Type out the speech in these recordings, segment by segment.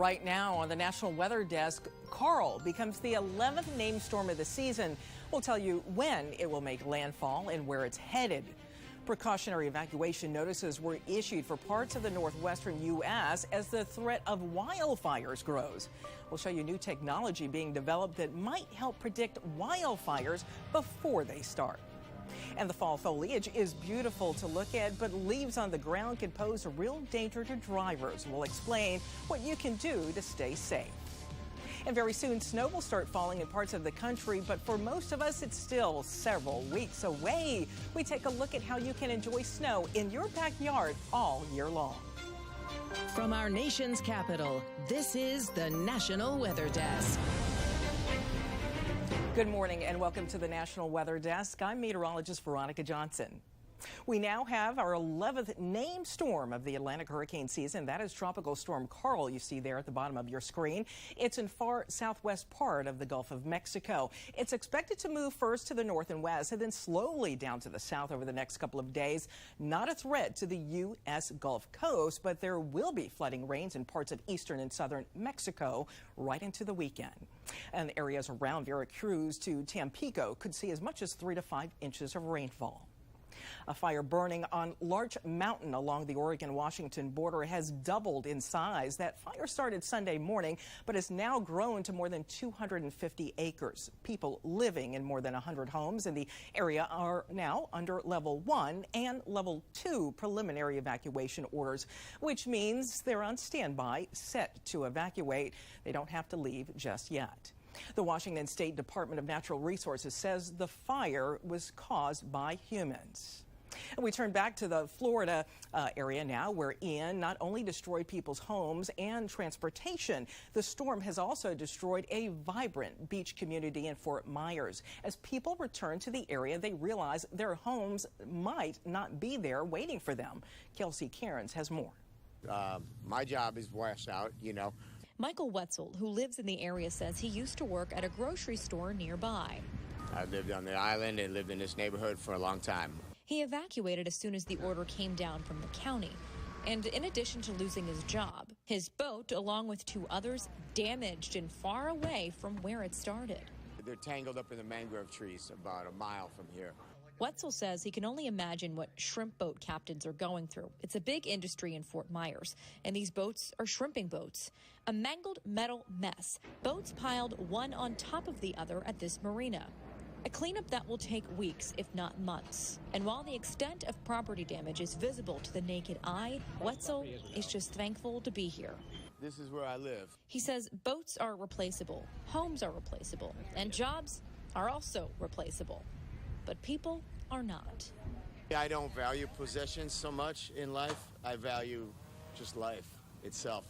Right now on the National Weather Desk, Carl becomes the 11th named storm of the season. We'll tell you when it will make landfall and where it's headed. Precautionary evacuation notices were issued for parts of the northwestern U.S. as the threat of wildfires grows. We'll show you new technology being developed that might help predict wildfires before they start. And the fall foliage is beautiful to look at, but leaves on the ground can pose a real danger to drivers. We'll explain what you can do to stay safe. And very soon, snow will start falling in parts of the country, but for most of us, it's still several weeks away. We take a look at how you can enjoy snow in your backyard all year long. From our nation's capital, this is the National Weather Desk. Good morning and welcome to the National Weather Desk. I'm meteorologist Veronica Johnson. We now have our 11th named storm of the Atlantic hurricane season. That is Tropical Storm Carl, you see there at the bottom of your screen. It's in far southwest part of the Gulf of Mexico. It's expected to move first to the north and west and then slowly down to the south over the next couple of days. Not a threat to the U.S. Gulf Coast, but there will be flooding rains in parts of eastern and southern Mexico right into the weekend. And areas around Veracruz to Tampico could see as much as 3 to 5 inches of rainfall. A fire burning on Larch Mountain along the Oregon-Washington border has doubled in size. That fire started Sunday morning, but has now grown to more than 250 acres. People living in more than 100 homes in the area are now under Level 1 and Level 2 preliminary evacuation orders, which means they're on standby, set to evacuate. They don't have to leave just yet. The Washington State Department of Natural Resources says the fire was caused by humans. And we turn back to the Florida area now, where Ian not only destroyed people's homes and transportation, the storm has also destroyed a vibrant beach community in Fort Myers. As people return to the area, they realize their homes might not be there waiting for them. Kelsey Cairns has more. My job is wash out, Michael Wetzel, who lives in the area, says he used to work at a grocery store nearby. I've lived on the island and lived in this neighborhood for a long time. He evacuated as soon as the order came down from the county. And in addition to losing his job, his boat, along with 2 others, damaged and far away from where it started. They're tangled up in the mangrove trees about a mile from here. Wetzel says he can only imagine what shrimp boat captains are going through. It's a big industry in Fort Myers, and these boats are shrimping boats. A mangled metal mess, boats piled one on top of the other at this marina. A cleanup that will take weeks, if not months. And while the extent of property damage is visible to the naked eye, Wetzel is just thankful to be here. This is where I live. He says boats are replaceable, homes are replaceable, and jobs are also replaceable. But people are not. I don't value possessions so much in life. I value just life itself.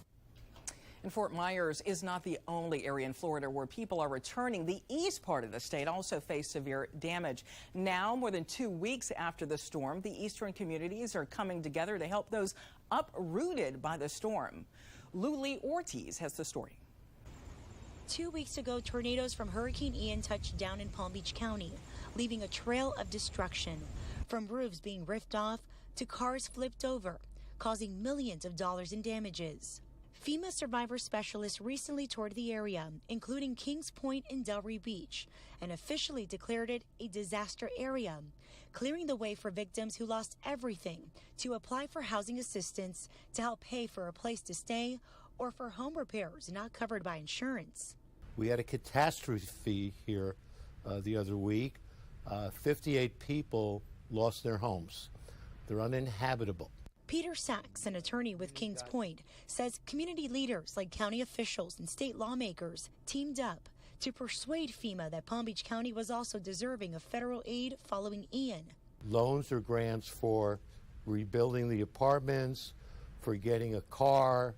And Fort Myers is not the only area in Florida where people are returning. The east part of the state also faced severe damage. Now, more than 2 weeks after the storm, the eastern communities are coming together to help those uprooted by the storm. Luli Ortiz has the story. 2 weeks ago, tornadoes from Hurricane Ian touched down in Palm Beach County, leaving a trail of destruction, from roofs being ripped off to cars flipped over, causing millions of dollars in damages. FEMA survivor specialists recently toured the area, including Kings Point and Delray Beach, and officially declared it a disaster area, clearing the way for victims who lost everything to apply for housing assistance to help pay for a place to stay or for home repairs not covered by insurance. We had a catastrophe here the other week. 58 people lost their homes. They're uninhabitable. Peter Sachs, an attorney with Kings Point, says community leaders like county officials and state lawmakers teamed up to persuade FEMA that Palm Beach County was also deserving of federal aid following Ian. Loans or grants for rebuilding the apartments, for getting a car,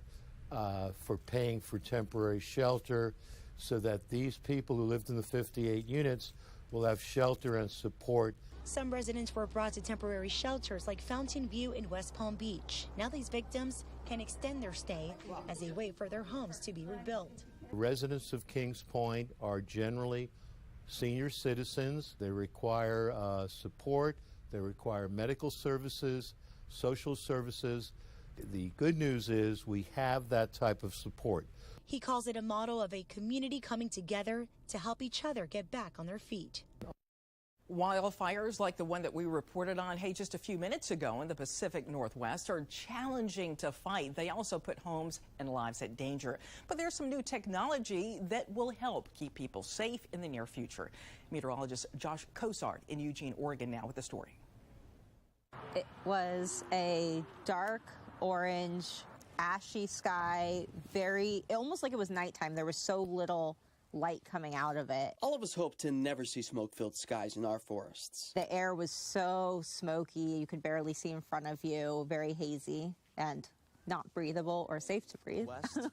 for paying for temporary shelter, so that these people who lived in the 58 units will have shelter and support. Some residents were brought to temporary shelters like Fountain View in West Palm Beach. Now these victims can extend their stay as they wait for their homes to be rebuilt. Residents of Kings Point are generally senior citizens. They require support. They require medical services, social services. The good news is we have that type of support. He calls it a model of a community coming together to help each other get back on their feet. Wildfires like the one that we reported on, just a few minutes ago in the Pacific Northwest are challenging to fight. They also put homes and lives at danger. But there's some new technology that will help keep people safe in the near future. Meteorologist Josh Cosart in Eugene, Oregon now with the story. It was a dark orange, ashy sky, almost like it was nighttime. There was so little light coming out of it. All of us hope to never see smoke-filled skies in our forests. The air was so smoky, you could barely see in front of you, very hazy and not breathable or safe to breathe.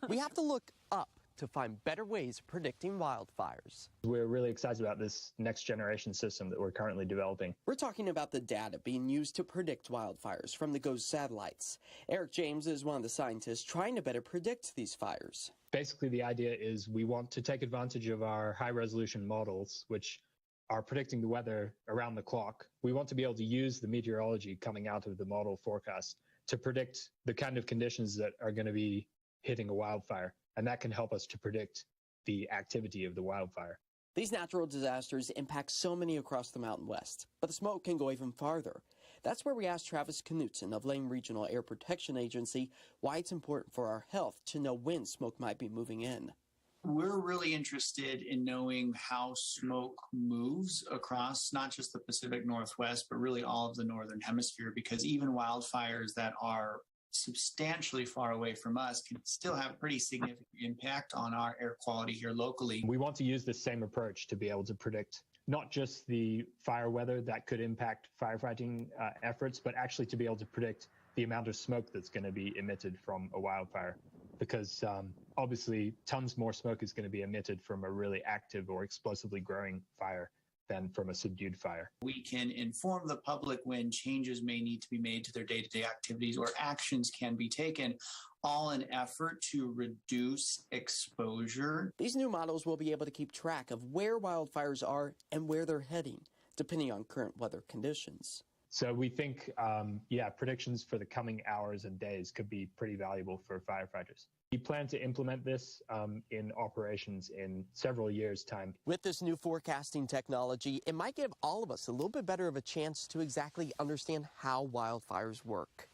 We have to look up to find better ways of predicting wildfires. We're really excited about this next generation system that we're currently developing. We're talking about the data being used to predict wildfires from the GOES satellites. Eric James is one of the scientists trying to better predict these fires. Basically, the idea is we want to take advantage of our high-resolution models, which are predicting the weather around the clock. We want to be able to use the meteorology coming out of the model forecast to predict the kind of conditions that are going to be hitting a wildfire. And that can help us to predict the activity of the wildfire. These natural disasters impact so many across the Mountain West, but the smoke can go even farther. That's where we asked Travis Knutson of Lane Regional Air Protection Agency why it's important for our health to know when smoke might be moving in. We're really interested in knowing how smoke moves across not just the Pacific Northwest, but really all of the Northern Hemisphere, because even wildfires that are substantially far away from us can still have pretty significant impact on our air quality here locally. We want to use the same approach to be able to predict not just the fire weather that could impact firefighting efforts, but actually to be able to predict the amount of smoke that's going to be emitted from a wildfire. Because obviously tons more smoke is going to be emitted from a really active or explosively growing fire than from a subdued fire. We can inform the public when changes may need to be made to their day-to-day activities or actions can be taken, all in effort to reduce exposure. These new models will be able to keep track of where wildfires are and where they're heading, depending on current weather conditions. So we think, predictions for the coming hours and days could be pretty valuable for firefighters. We plan to implement this in operations in several years' time. With this new forecasting technology, it might give all of us a little bit better of a chance to exactly understand how wildfires work.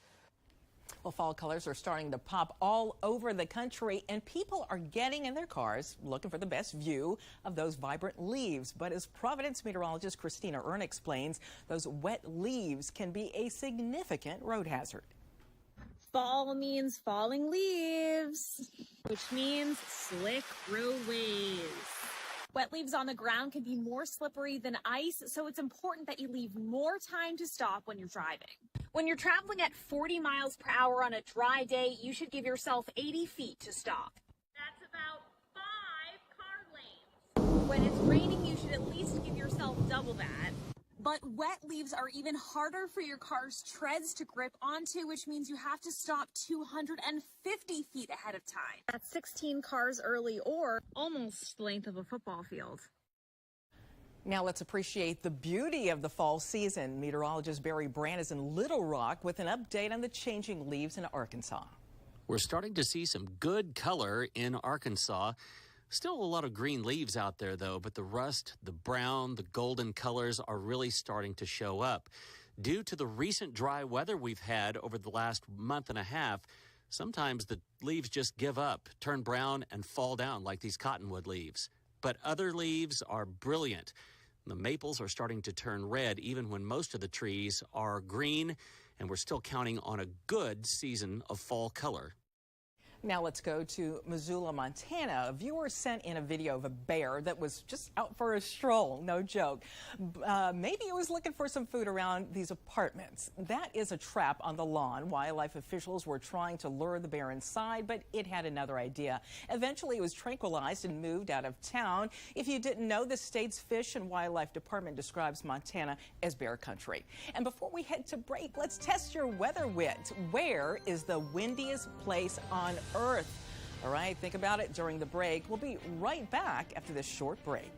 Well, fall colors are starting to pop all over the country, and people are getting in their cars looking for the best view of those vibrant leaves. But as Providence meteorologist Christina Earn explains, those wet leaves can be a significant road hazard. Fall means falling leaves, which means slick roadways. Wet leaves on the ground can be more slippery than ice, so it's important that you leave more time to stop when you're driving. When you're traveling at 40 miles per hour on a dry day, you should give yourself 80 feet to stop. That's about 5 car lanes. When it's raining, you should at least give yourself double that. But wet leaves are even harder for your car's treads to grip onto, which means you have to stop 250 feet ahead of time. That's 16 cars early, or almost the length of a football field. Now let's appreciate the beauty of the fall season. Meteorologist Barry Brand is in Little Rock with an update on the changing leaves in Arkansas. We're starting to see some good color in Arkansas. Still a lot of green leaves out there, though, but the rust, the brown, the golden colors are really starting to show up. Due to the recent dry weather we've had over the last month and a half, sometimes the leaves just give up, turn brown, and fall down like these cottonwood leaves. But other leaves are brilliant. The maples are starting to turn red even when most of the trees are green, and we're still counting on a good season of fall color. Now let's go to Missoula, Montana. A viewer sent in a video of a bear that was just out for a stroll, no joke. Maybe it was looking for some food around these apartments. That is a trap on the lawn. Wildlife officials were trying to lure the bear inside, but it had another idea. Eventually, it was tranquilized and moved out of town. If you didn't know, the state's Fish and Wildlife Department describes Montana as bear country. And before we head to break, let's test your weather wit. Where is the windiest place on Earth? All right, think about it during the break. We'll be right back after this short break.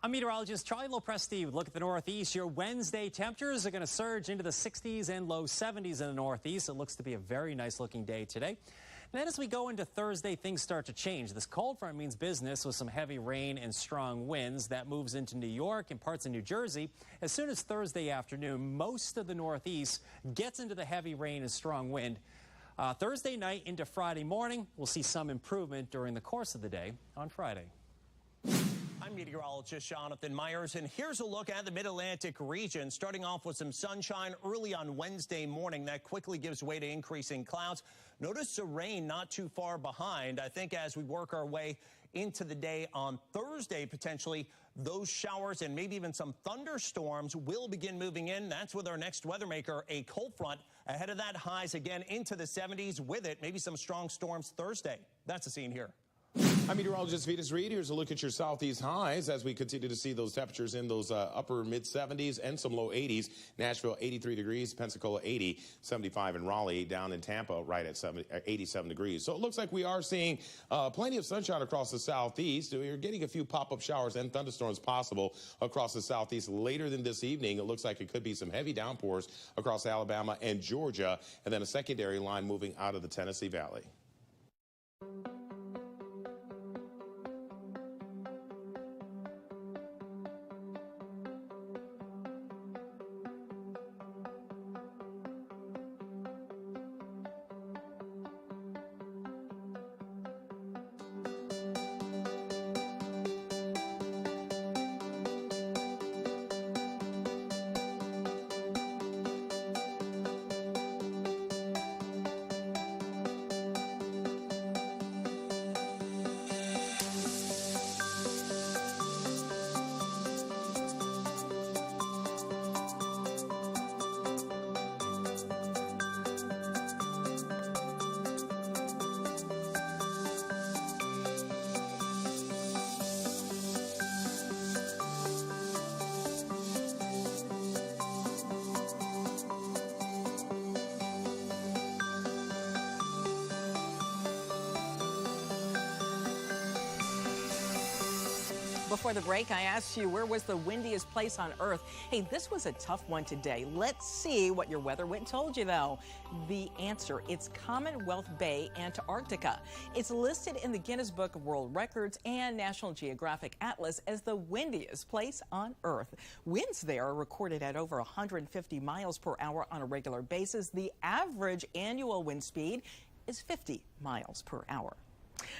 I'm meteorologist Charlie Lopresti with a look at the Northeast. Your Wednesday temperatures are going to surge into the 60s and low 70s in the Northeast. It looks to be a very nice looking day today. And then as we go into Thursday, things start to change. This cold front means business with some heavy rain and strong winds. That moves into New York and parts of New Jersey. As soon as Thursday afternoon, most of the Northeast gets into the heavy rain and strong wind. Thursday night into Friday morning, we'll see some improvement during the course of the day on Friday. I'm meteorologist Jonathan Myers, and here's a look at the Mid-Atlantic region, starting off with some sunshine early on Wednesday morning. That quickly gives way to increasing clouds. Notice the rain not too far behind. I think as we work our way into the day on Thursday, potentially those showers and maybe even some thunderstorms will begin moving in. That's with our next weather maker, a cold front. Ahead of that, highs again into the 70s. With it, maybe some strong storms Thursday. That's the scene here. I'm meteorologist Vetus Reed. Here's a look at your southeast highs as we continue to see those temperatures in those upper mid-70s and some low 80s. Nashville, 83 degrees. Pensacola, 80. 75 in Raleigh. Down in Tampa, right at 87 degrees. So it looks like we are seeing plenty of sunshine across the southeast. We're getting a few pop-up showers and thunderstorms possible across the southeast later than this evening. It looks like it could be some heavy downpours across Alabama and Georgia, and then a secondary line moving out of the Tennessee Valley. Before the break, I asked you, where was the windiest place on Earth? Hey, this was a tough one today. Let's see what your weather wit told you, though. The answer, it's Commonwealth Bay, Antarctica. It's listed in the Guinness Book of World Records and National Geographic Atlas as the windiest place on Earth. Winds there are recorded at over 150 miles per hour on a regular basis. The average annual wind speed is 50 miles per hour.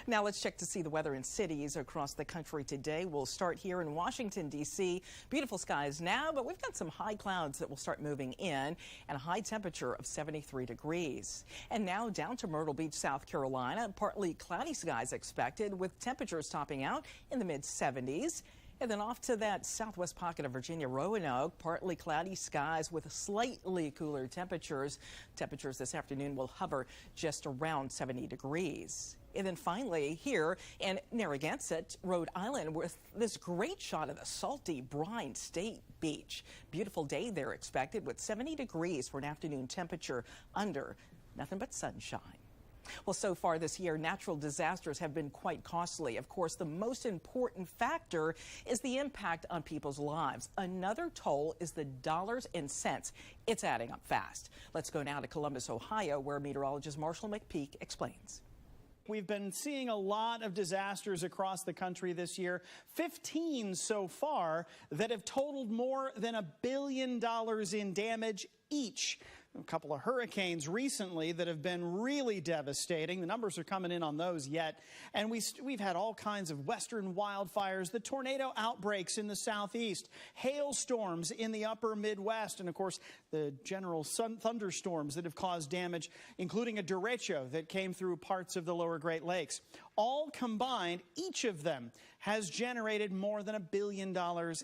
Now let's check to see the weather in cities across the country today. We'll start here in Washington, D.C. Beautiful skies now, but we've got some high clouds that will start moving in and a high temperature of 73 degrees. And now down to Myrtle Beach, South Carolina. Partly cloudy skies expected with temperatures topping out in the mid-70s. And then off to that southwest pocket of Virginia, Roanoke, partly cloudy skies with slightly cooler temperatures. Temperatures this afternoon will hover just around 70 degrees. And then finally here in Narragansett, Rhode Island, with this great shot of the salty brine State Beach. Beautiful day there expected with 70 degrees for an afternoon temperature under nothing but sunshine. Well, so far this year, natural disasters have been quite costly. Of course, the most important factor is the impact on people's lives. Another toll is the dollars and cents. It's adding up fast. Let's go now to Columbus, Ohio, where meteorologist Marshall McPeak explains. We've been seeing a lot of disasters across the country this year, 15 so far that have totaled more than $1 billion in damage each. A couple of hurricanes recently that have been really devastating. The numbers are coming in on those yet. And we've had all kinds of western wildfires, the tornado outbreaks in the southeast, hailstorms in the upper Midwest, and of course the general thunderstorms that have caused damage, including a derecho that came through parts of the lower Great Lakes. All combined, each of them has generated more than $1 billion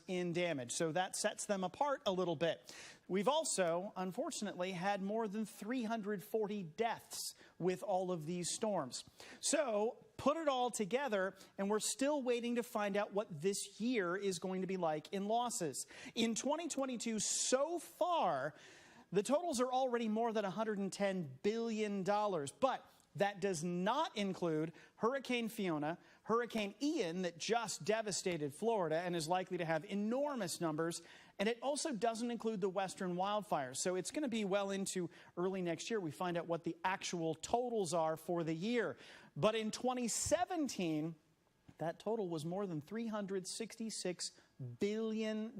in damage. So that sets them apart a little bit. We've also, unfortunately, had more than 340 deaths with all of these storms. So put it all together, and we're still waiting to find out what this year is going to be like in losses. In 2022, so far, the totals are already more than $110 billion. But That does not include Hurricane Fiona, Hurricane Ian that just devastated Florida and is likely to have enormous numbers. And it also doesn't include the western wildfires. So it's going to be well into early next year we find out what the actual totals are for the year. But in 2017, that total was more than $366 billion.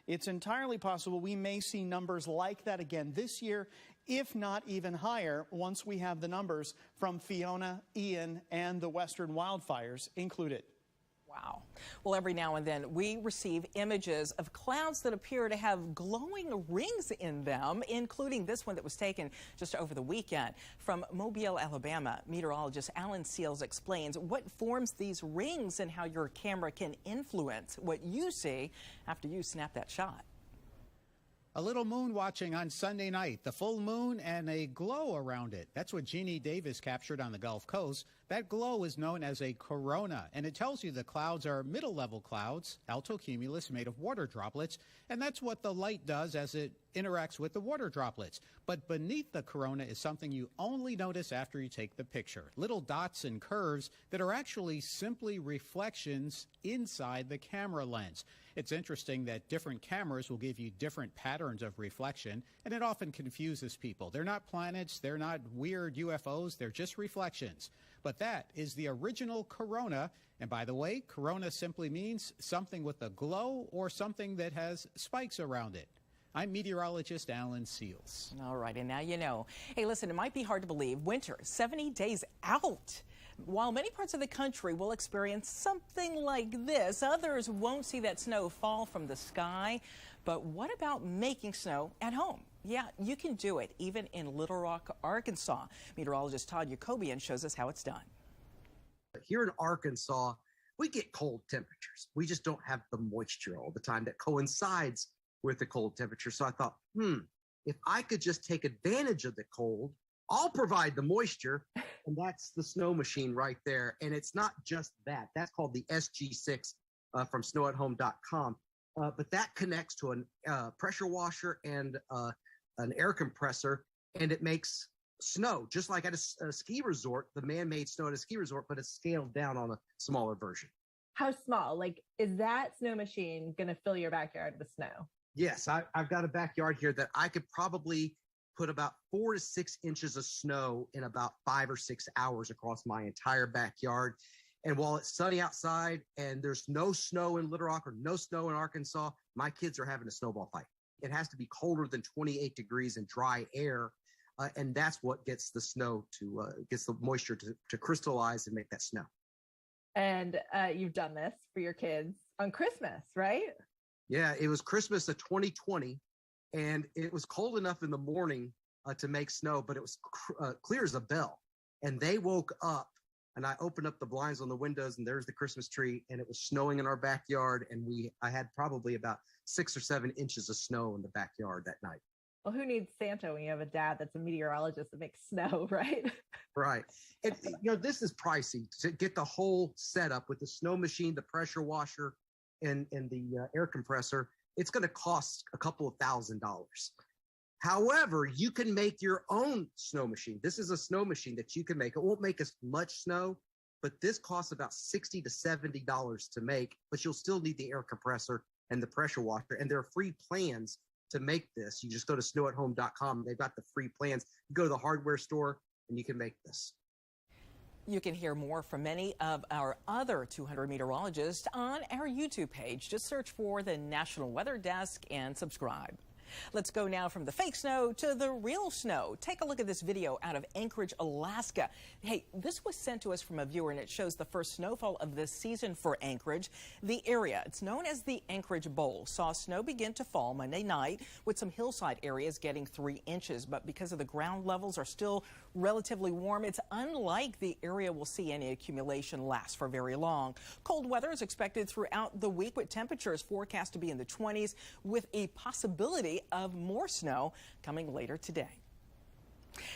It's entirely possible we may see numbers like that again this year, if not even higher, once we have the numbers from Fiona, Ian, and the western wildfires included. Wow. Well, every now and then we receive images of clouds that appear to have glowing rings in them, including this one that was taken just over the weekend. From Mobile, Alabama, meteorologist Alan Seals explains what forms these rings and how your camera can influence what you see after you snap that shot. A little moon watching on Sunday night, the full moon and a glow around it. That's what Jeannie Davis captured on the Gulf Coast. That glow is known as a corona, and it tells you the clouds are middle-level clouds, altocumulus, made of water droplets, and that's what the light does as it interacts with the water droplets. But beneath the corona is something you only notice after you take the picture. Little dots and curves that are actually simply reflections inside the camera lens. It's interesting that different cameras will give you different patterns of reflection, and it often confuses people. They're not planets, they're not weird UFOs, they're just reflections. But that is the original corona. And by the way, corona simply means something with a glow or something that has spikes around it. I'm meteorologist Alan Seals. All right, and now you know. Hey, listen, it might be hard to believe. Winter, 70 days out. While many parts of the country will experience something like this, others won't see that snow fall from the sky. But what about making snow at home? Yeah, you can do it, even in Little Rock, Arkansas. Meteorologist Todd Jacobian shows us how it's done. Here in Arkansas, we get cold temperatures. We just don't have the moisture all the time that coincides with the cold temperature. So I thought, if I could just take advantage of the cold, I'll provide the moisture. And that's the snow machine right there. And it's not just that. That's called the SG6 from snowathome.com. But that connects to a pressure washer and an air compressor, and it makes snow, just like at a ski resort, the man-made snow at a ski resort, but it's scaled down on a smaller version. How small? Like, is that snow machine going to fill your backyard with snow? Yes, I've got a backyard here that I could probably put about 4 to 6 inches of snow in about 5 or 6 hours across my entire backyard. And while it's sunny outside and there's no snow in Little Rock or no snow in Arkansas, my kids are having a snowball fight. It has to be colder than 28 degrees and dry air. And that's what gets the snow gets the moisture to crystallize and make that snow. And you've done this for your kids on Christmas, right? Yeah, it was Christmas of 2020, and it was cold enough in the morning to make snow, but it was clear as a bell. And they woke up, and I opened up the blinds on the windows, and there's the Christmas tree, and it was snowing in our backyard, and I had probably about 6 or 7 inches of snow in the backyard that night. Well, who needs Santa when you have a dad that's a meteorologist that makes snow, right? Right. And, this is pricey to get the whole setup with the snow machine, the pressure washer, and the air compressor. It's going to cost a couple of $1,000s. However, you can make your own snow machine. This is a snow machine that you can make. It won't make as much snow, but this costs about $60 to $70 to make, but you'll still need the air compressor and the pressure washer. And there are free plans to make this. You just go to snowathome.com. They've got the free plans. You go to the hardware store and you can make this. You can hear more from many of our other 200 meteorologists on our YouTube page. Just search for the National Weather Desk and subscribe. Let's go now from the fake snow to the real snow. Take a look at this video out of Anchorage, Alaska. Hey, this was sent to us from a viewer, and it shows the first snowfall of this season for Anchorage. The area, it's known as the Anchorage Bowl, saw snow begin to fall Monday night, with some hillside areas getting 3 inches. But because of the ground levels are still relatively warm, it's unlike the area will see any accumulation last for very long. Cold weather is expected throughout the week, with temperatures forecast to be in the 20s, with a possibility of more snow coming later today.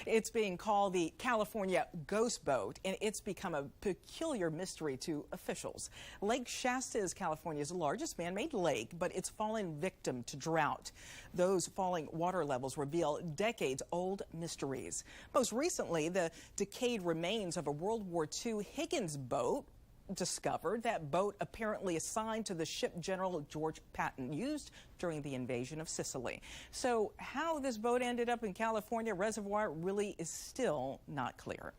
It's being called the California Ghost Boat, and it's become a peculiar mystery to officials. Lake Shasta is California's largest man-made lake, but it's fallen victim to drought. Those falling water levels reveal decades-old mysteries. Most recently, the decayed remains of a World War II Higgins boat discovered. That boat apparently assigned to the ship General George Patton used during the invasion of Sicily. So how this boat ended up in California reservoir really is still not clear.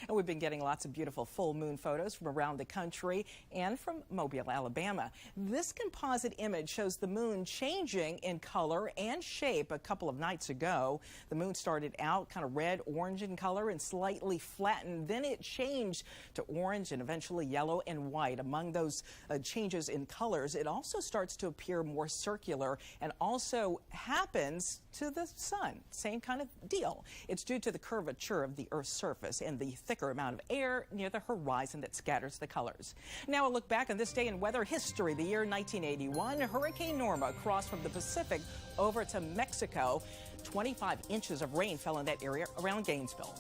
And we've been getting lots of beautiful full moon photos from around the country and from Mobile, Alabama. This composite image shows the moon changing in color and shape a couple of nights ago. The moon started out kind of red, orange in color and slightly flattened. Then it changed to orange and eventually yellow and white. Among those changes in colors, it also starts to appear more circular and also happens to the sun. Same kind of deal. It's due to the curvature of the Earth's surface and the thicker amount of air near the horizon that scatters the colors. Now a look back on this day in weather history. The year 1981, Hurricane Norma crossed from the Pacific over to Mexico. 25 inches of rain fell in that area around Gainesville.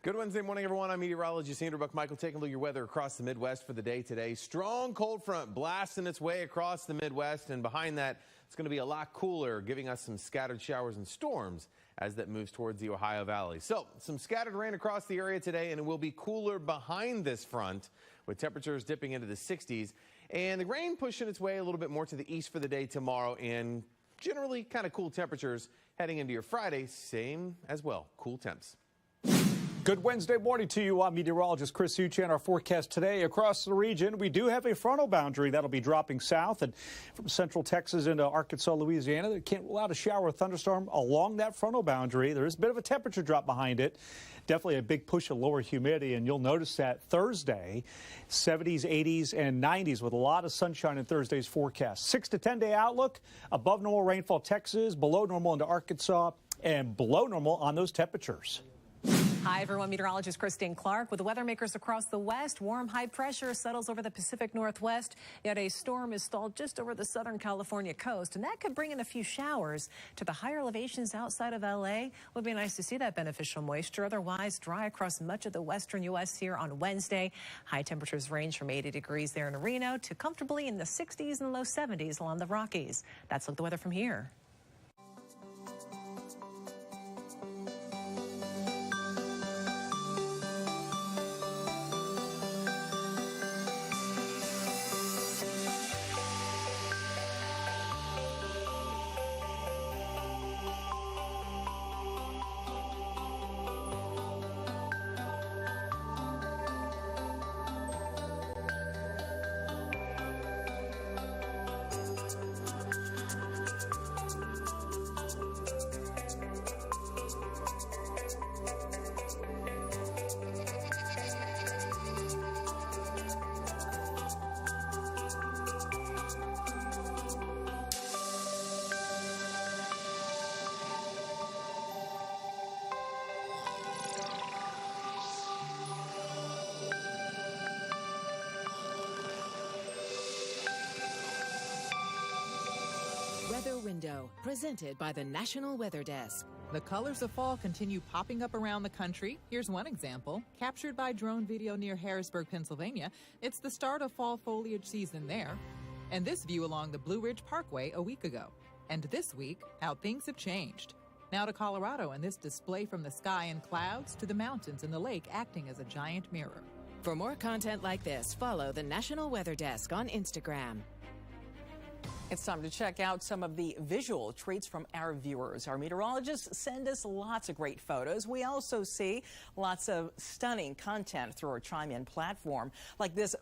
Good Wednesday morning, everyone. I'm meteorologist Andrew Buckmichael taking a look at your weather across the Midwest for the day today. Strong cold front blasting its way across the Midwest, and behind that, it's going to be a lot cooler, giving us some scattered showers and storms as that moves towards the Ohio Valley. So some scattered rain across the area today, and it will be cooler behind this front with temperatures dipping into the 60s. And the rain pushing its way a little bit more to the east for the day tomorrow, and generally kind of cool temperatures heading into your Friday. Same as well, cool temps. Good Wednesday morning to you. I'm meteorologist Chris Uchan. Our forecast today across the region. We do have a frontal boundary that'll be dropping south and from central Texas into Arkansas, Louisiana. They can't rule out a shower or thunderstorm along that frontal boundary. There is a bit of a temperature drop behind it. Definitely a big push of lower humidity, and you'll notice that Thursday, 70s, 80s, and 90s with a lot of sunshine in Thursday's forecast. 6 to 10 day outlook, above normal rainfall Texas, below normal into Arkansas, and below normal on those temperatures. Hi, everyone. Meteorologist Christine Clark with the weather makers across the west. Warm high pressure settles over the Pacific Northwest, yet a storm is stalled just over the Southern California coast, and that could bring in a few showers to the higher elevations outside of L.A. Would be nice to see that beneficial moisture. Otherwise, dry across much of the western U.S. here on Wednesday. High temperatures range from 80 degrees there in Reno to comfortably in the 60s and low 70s along the Rockies. That's look the weather from here. Weather Window, presented by the National Weather Desk. The colors of fall continue popping up around the country. Here's one example, captured by drone video near Harrisburg, Pennsylvania. It's the start of fall foliage season there. And this view along the Blue Ridge Parkway a week ago. And this week, how things have changed. Now to Colorado and this display from the sky and clouds to the mountains and the lake acting as a giant mirror. For more content like this, follow the National Weather Desk on Instagram. It's time to check out some of the visual treats from our viewers. Our meteorologists send us lots of great photos. We also see lots of stunning content through our Chime In platform, like this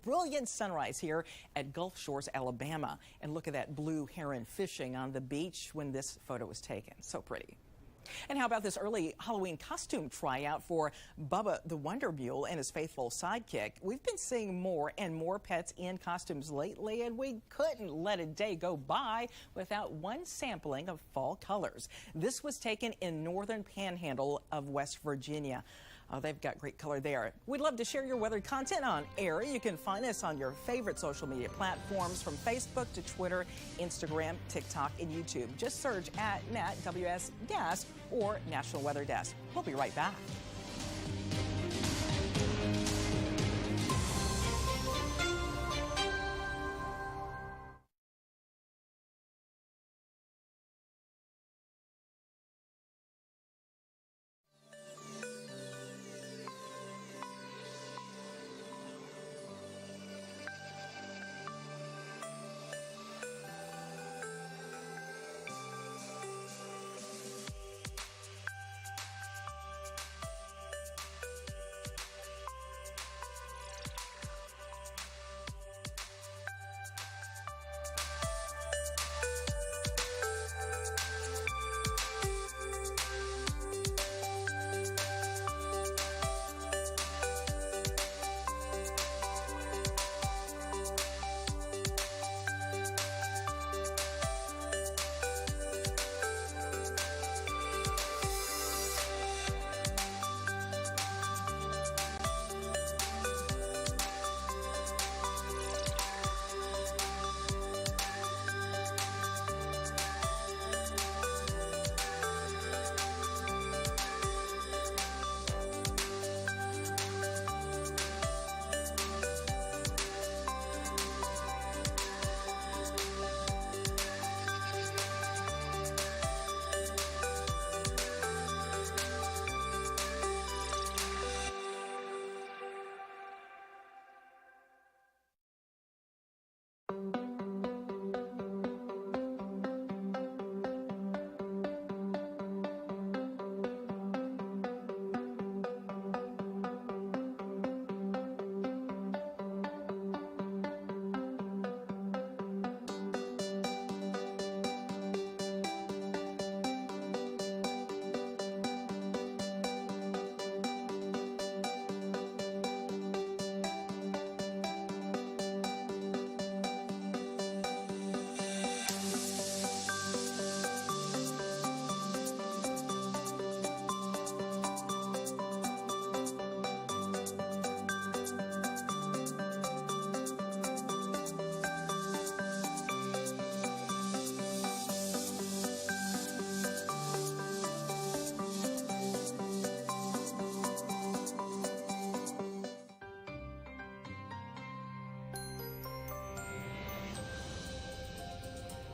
brilliant sunrise here at Gulf Shores, Alabama. And look at that blue heron fishing on the beach when this photo was taken. So pretty. And how about this early Halloween costume tryout for Bubba the Wonder Mule and his faithful sidekick? We've been seeing more and more pets in costumes lately, and we couldn't let a day go by without one sampling of fall colors. This was taken in northern panhandle of West Virginia. Oh, they've got great color there. We'd love to share your weather content on air. You can find us on your favorite social media platforms, from Facebook to Twitter, Instagram, TikTok, and YouTube. Just search at NatWS Desk or National Weather Desk. We'll be right back.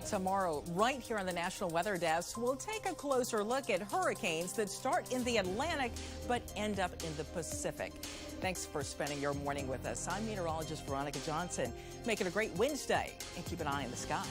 Tomorrow, right here on the National Weather Desk, we'll take a closer look at hurricanes that start in the Atlantic but end up in the Pacific. Thanks for spending your morning with us. I'm meteorologist Veronica Johnson. Make it a great Wednesday and keep an eye on the sky.